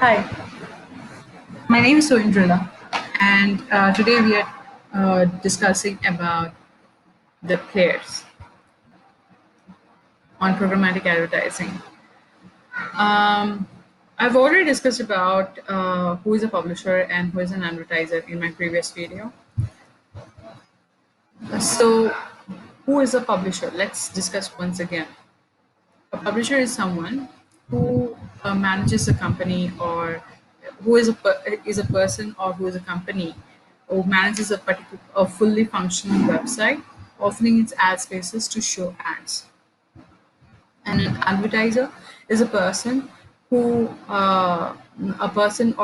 Hi, my name is Soindrila, and today we are discussing about the players on programmatic advertising. Um, I've already discussed about who is a publisher and who is an advertiser in my previous video. So, who is a publisher? Let's discuss once again. A publisher is someone who manages a company, or who is is a person, or who is a company who manages a fully functioning website, offering its ad spaces to show ads. And an advertiser is a person or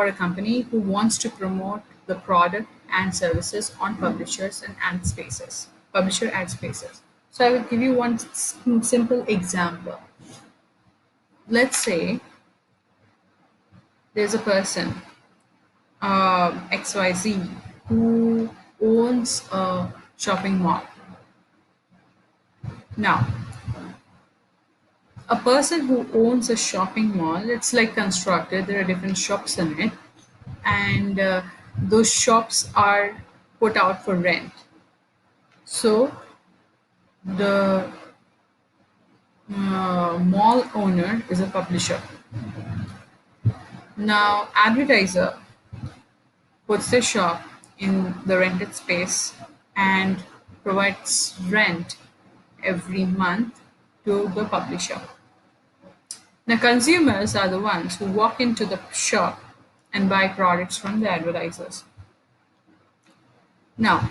a company who wants to promote the product and services on publishers and ad spaces, publisher ad spaces. So I will give you one simple example. Let's say there's a person, XYZ, who owns a shopping mall. Now, a person who owns a shopping mall, it's like constructed, there are different shops in it, and those shops are put out for rent. So, the mall owner is a publisher. Now, advertiser puts their shop in the rented space and provides rent every month to the publisher. Now, consumers are the ones who walk into the shop and buy products from the advertisers. Now,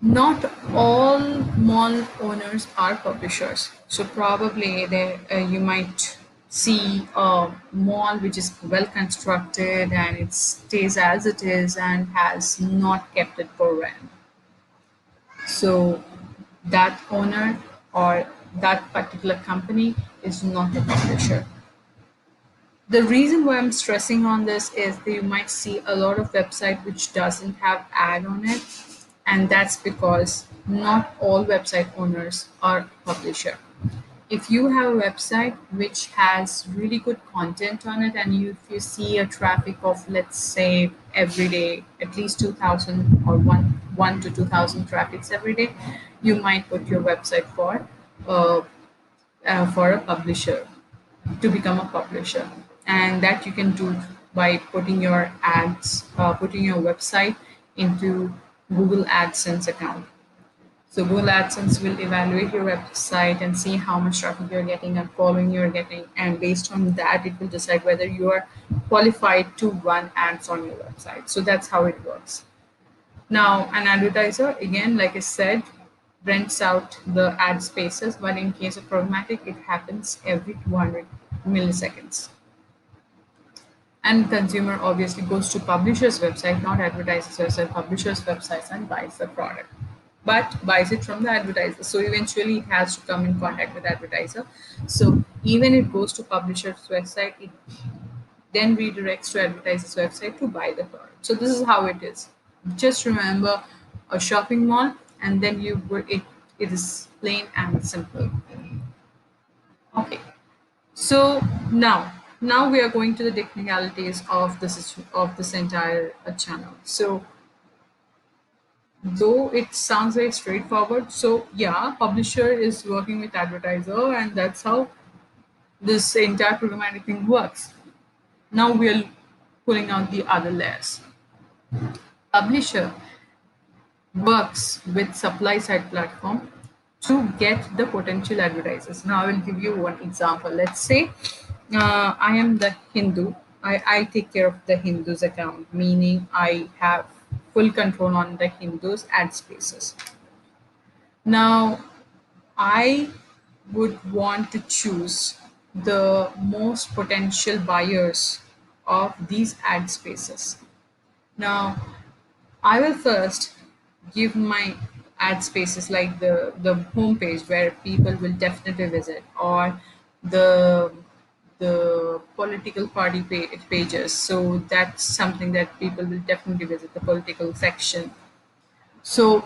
not all mall owners are publishers. So probably there you might see a mall which is well constructed and it stays as it is and has not kept it for rent. So that owner or that particular company is not a publisher. The reason why I'm stressing on this is that you might see a lot of website which doesn't have ad on it, and that's because not all website owners are publisher. If you have a website which has really good content on it, and if you see a traffic of, let's say, every day at least 2000 or one to 2000 traffics every day, you might put your website uh, for a publisher, to become a publisher, and that you can do by putting your ads, putting your website into Google AdSense account. So Google AdSense will evaluate your website and see how much traffic you're getting and following you're getting, and based on that it will decide whether you are qualified to run ads on your website. So that's how it works. Now, an advertiser, again, like I said, rents out the ad spaces, but in case of programmatic, it happens every 200 milliseconds. And consumer obviously goes to publisher's website, not advertiser's website, publisher's website, and buys the product, but buys it from the advertiser. So eventually, it has to come in contact with advertiser. So even it goes to publisher's website, it then redirects to advertiser's website to buy the product. So this is how it is. Just remember a shopping mall, and then it is plain and simple. Okay. So now we are going to the technicalities of this entire channel. So though it sounds very straightforward, so yeah, publisher is working with advertiser, and that's how this entire programmatic thing works. Now we are pulling out the other layers. Publisher works with supply side platform to get the potential advertisers. Now I will give you one example. Let's say I am the Hindu. I take care of the Hindus account, meaning I have full control on the Hindus ad spaces. Now I would want to choose the most potential buyers of these ad spaces. Now I will first give my ad spaces like the homepage where people will definitely visit, or the political party pages. So that's something that people will definitely visit, the political section. So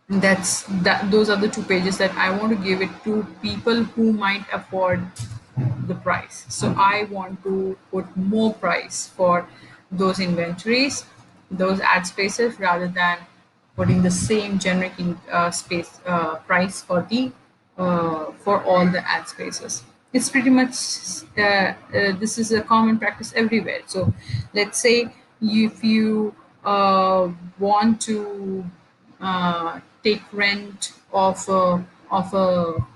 those are the two pages that I want to give it to people who might afford the price. So I want to put more price for those inventories, those ad spaces, rather than putting the same generic space price for the for all the ad spaces. It's pretty much this is a common practice everywhere. So let's say if you want to take rent of a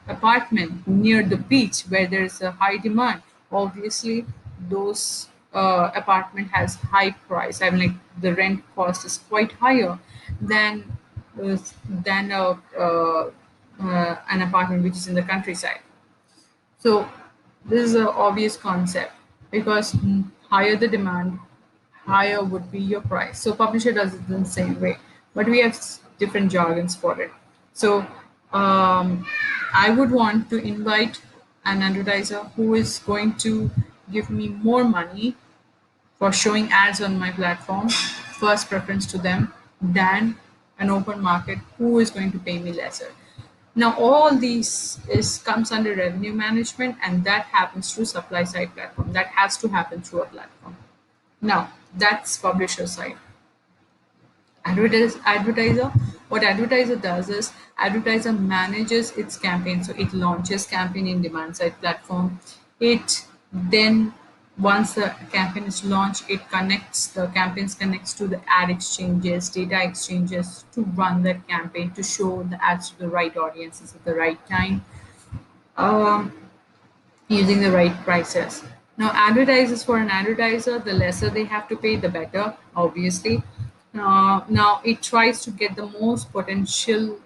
apartment near the beach where there is a high demand, obviously those apartment has high price. I mean, like the rent cost is quite higher than uh, than an apartment which is in the countryside. So this is an obvious concept because higher the demand, higher would be your price. So publisher does it in the same way, but we have different jargons for it. So I would want to invite an advertiser who is going to give me more money for showing ads on my platform, first preference to them, than an open market who is going to pay me lesser. Now, all these is comes under revenue management, and that happens through supply side platform. That has to happen through a platform. Now, that's publisher side. Advertiser, what advertiser does is advertiser manages its campaign. So it launches campaign in demand side platform. It then once the campaign is launched, it connects the campaigns connects to the ad exchanges, data exchanges to run that campaign to show the ads to the right audiences at the right time. Um, Using the right prices. Now, advertisers for an advertiser, the lesser they have to pay, the better, obviously. Now, it tries to get the most potential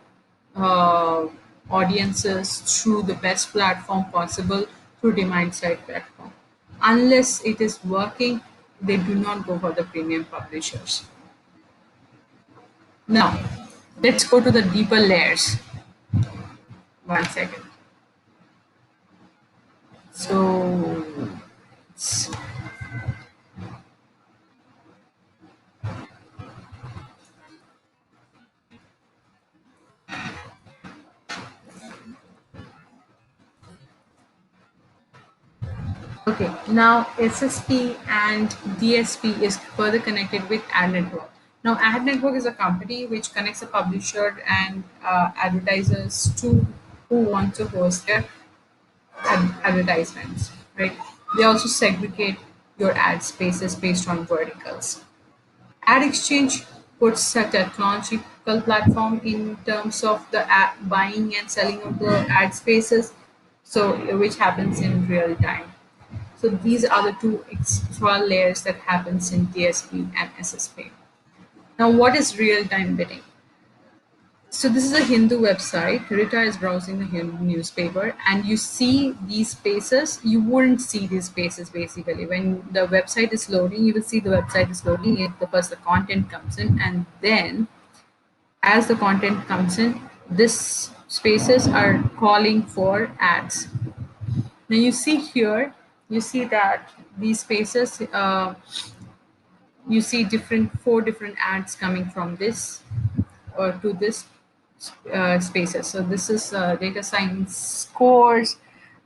uh, audiences through the best platform possible through demand side platform. Unless it is working, they do not go for the premium publishers. Now, let's go to the deeper layers. One second. So, okay, now SSP and DSP is further connected with ad network. Now, ad network is a company which connects a publisher and advertisers to who want to host their advertisements, right? They also segregate your ad spaces based on verticals. Ad Exchange puts a technological platform in terms of the buying and selling of the ad spaces, so which happens in real time. So these are the two extra layers that happens in DSP and SSP. Now, what is real-time bidding? So this is a Hindu website. Rita is browsing the Hindu newspaper, and you see these spaces. You wouldn't see these spaces basically when the website is loading. You will see the website is loading. It the first the content comes in, and then as the content comes in, this spaces are calling for ads. Now you see here, you see that these spaces, you see different four different ads coming from this or to this spaces. So this is data science course.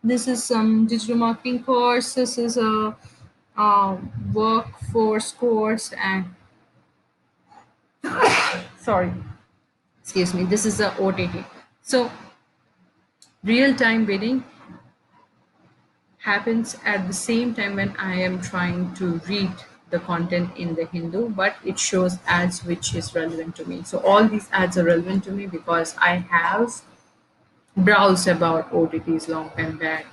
This is some digital marketing course. This is a workforce course, and sorry, excuse me. This is a OTT. So real time bidding happens at the same time when I am trying to read the content in the Hindu, but it shows ads which is relevant to me. So all these ads are relevant to me because I have browsed about OTTs long time back,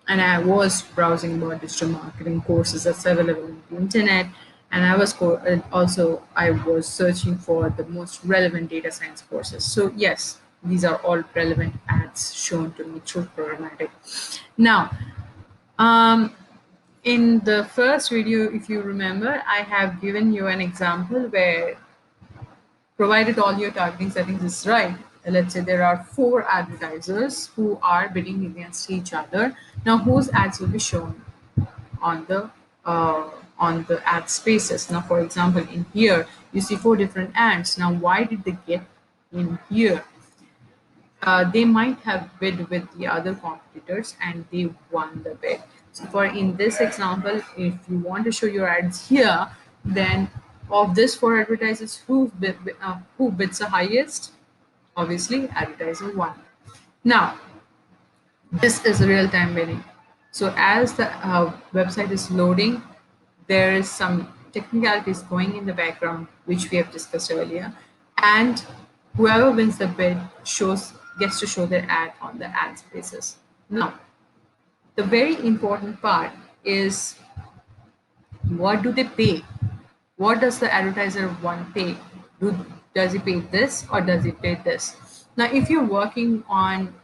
and I was browsing about digital marketing courses that's available on the internet, and and also I was searching for the most relevant data science courses. So yes, these are all relevant ads shown to me through programmatic. Now, um, in the first video, if you remember, I have given you an example where provided all your targeting settings is right, let's say there are four advertisers who are bidding against each other. Now, whose ads will be shown on the ad spaces? Now, for example, in here you see four different ads. Now, why did they get in here? they might have bid with the other competitors and they won the bid. So for in this example, if you want to show your ads here, then of this four advertisers, who bids the highest? Obviously, advertiser one. Now, this is real-time bidding. So as the website is loading, there is some technicalities going in the background, which we have discussed earlier, and whoever wins the bid shows gets to show their ad on the ad spaces. Now, the very important part is, what do they pay? What does the advertiser one pay? Does he pay this or does he pay this? Now, if you're working on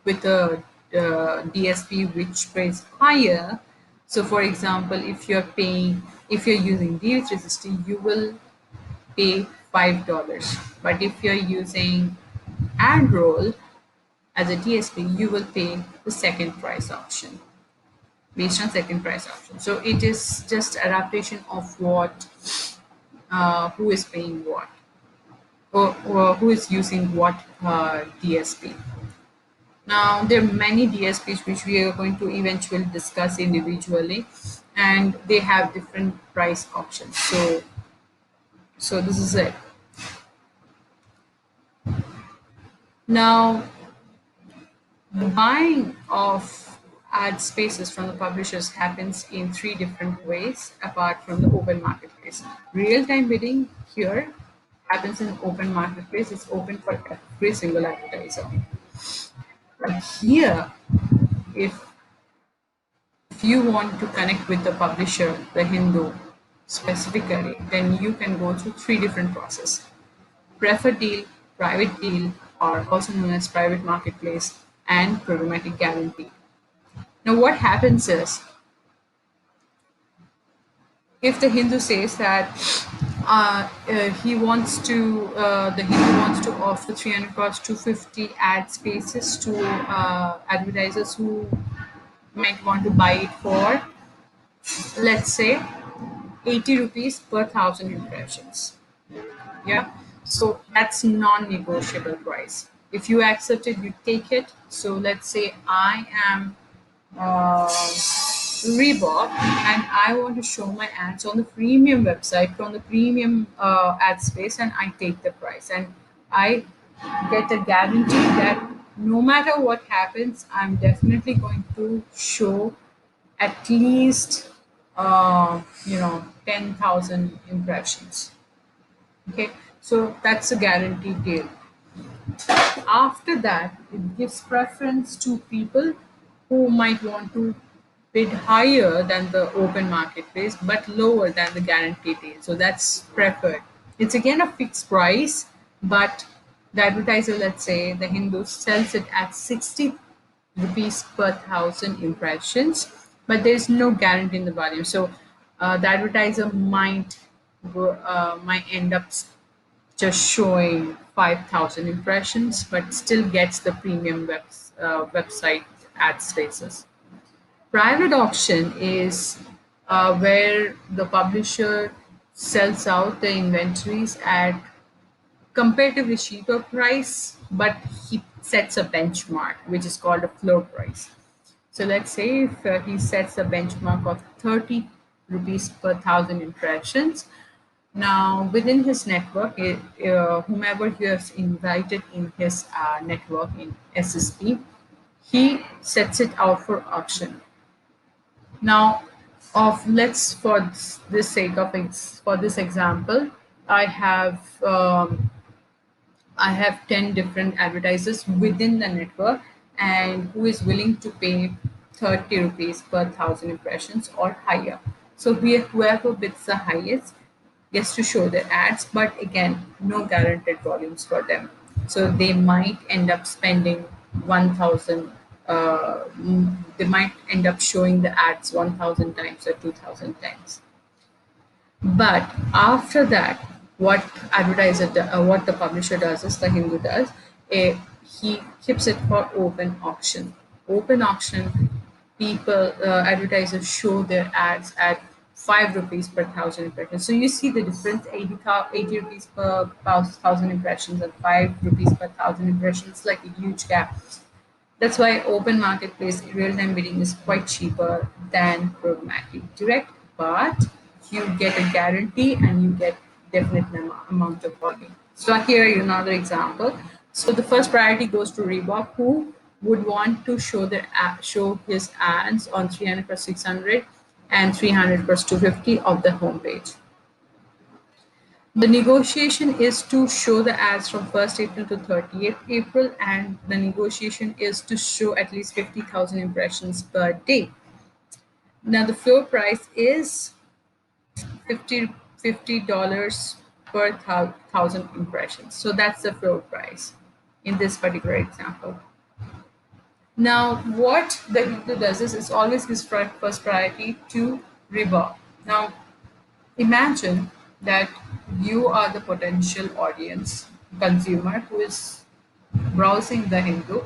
with a DSP which pays higher, so for example, if you're using D360, you will pay $5. But if you're using AdRoll as a DSP, you will pay the second price option based on second price option. So it is just adaptation of what who is paying what, or who is using what DSP. Now there are many DSPs which we are going to eventually discuss individually, and they have different price options. So this is it. Now the buying of ad spaces from the publishers happens in three different ways apart from the open marketplace. Real-time bidding here happens in open marketplace. It's open for every single advertiser. But here, if you want to connect with the publisher, the Hindu specifically, then you can go through three different processes: preferred deal, private deal, or also known as private marketplace, and programmatic guarantee. Now, what happens is, if the Hindu says that the Hindu wants to offer 300 cross 250 ad spaces to advertisers who might want to buy it for, let's say, 80 rupees per thousand impressions. Yeah, so that's non-negotiable price. If you accept it, you take it. So let's say I am uh, Reebok and I want to show my ads on the premium website from the premium ad space, and I take the price and I get a guarantee that no matter what happens, I'm definitely going to show at least 10,000 impressions. Okay, so that's a guaranteed deal. After that, it gives preference to people who might want to bid higher than the open marketplace but lower than the guaranteed deal. So that's preferred. It's again a fixed price, but the advertiser, let's say the Hindu, sells it at 60 rupees per thousand impressions, but there's no guarantee in the volume. So the advertiser might end up just showing 5,000 impressions, but still gets the premium website ad spaces. Private auction is where the publisher sells out the inventories at comparatively cheaper price, but he sets a benchmark, which is called a floor price. So let's say if he sets a benchmark of 30 rupees per thousand impressions, now, within his network, whomever he has invited in his network in SSP, he sets it out for auction. Now, of let's for this sake of for this example, I have um, I have 10 different advertisers within the network and who is willing to pay 30 rupees per thousand impressions or higher. So whoever bids the highest gets to show their ads, but again, no guaranteed volumes for them. So they might end up spending 1,000, they might end up showing the ads 1,000 times or 2,000 times. But after that, what the publisher does is the Hindu does, he keeps it for open auction. Open auction, people, advertisers show their ads at 5 rupees per thousand impressions. So you see the difference, 80 rupees per thousand impressions and 5 rupees per thousand impressions, like a huge gap. That's why open marketplace real-time bidding is quite cheaper than programmatic direct, but you get a guarantee and you get definite amount of volume. So here another example. So the first priority goes to Reebok, who would want to show his ads on 300 per 600 and 300 per 250 of the homepage. The negotiation is to show the ads from 1st April to 30th April, and the negotiation is to show at least 50,000 impressions per day. Now, the floor price is 50 dollars per thousand impressions. So that's the floor price in this particular example. Now, what the Hindu does is it always gives first priority to Reebok. Now, imagine that you are the potential audience consumer who is browsing the Hindu.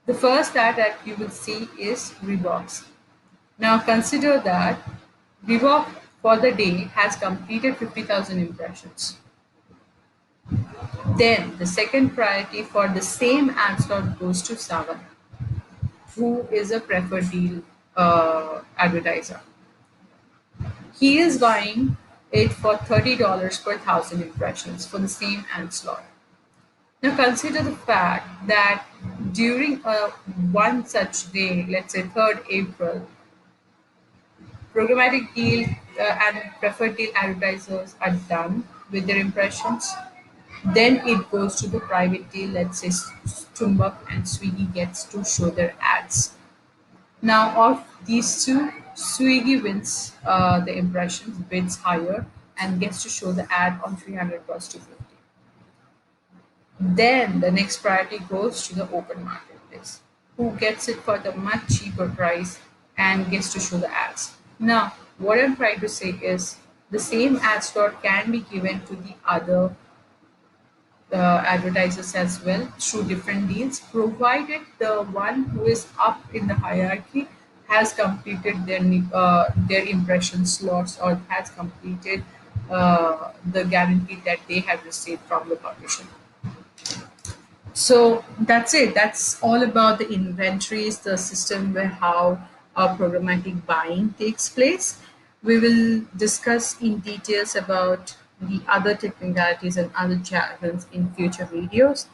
The first ad that you will see is Reeboks. Now consider that Reebok for the day has completed 50,000 impressions. Then the second priority for the same ad slot goes to Savan, who is a preferred deal advertiser. He is buying it for $30 per thousand impressions for the same ad slot. Now consider the fact that during one such day, let's say 3rd April, programmatic deal and preferred deal advertisers are done with their impressions. Then it goes to the private deal, let's say Stumbak and Swiggy gets to show their ads. Now, of these two, Swiggy wins the impressions, bids higher, and gets to show the ad on 300 plus 250. Then the next priority goes to the open marketplace, who gets it for the much cheaper price and gets to show the ads. Now, what I'm trying to say is the same ad slot can be given to the other advertisers as well through different deals, provided the one who is up in the hierarchy has completed their impression slots or has completed the guarantee that they have received from the publisher. So that's it. That's all about the inventories, the system where how programmatic buying takes place. We will discuss in details about the other technicalities and other jargons in future videos.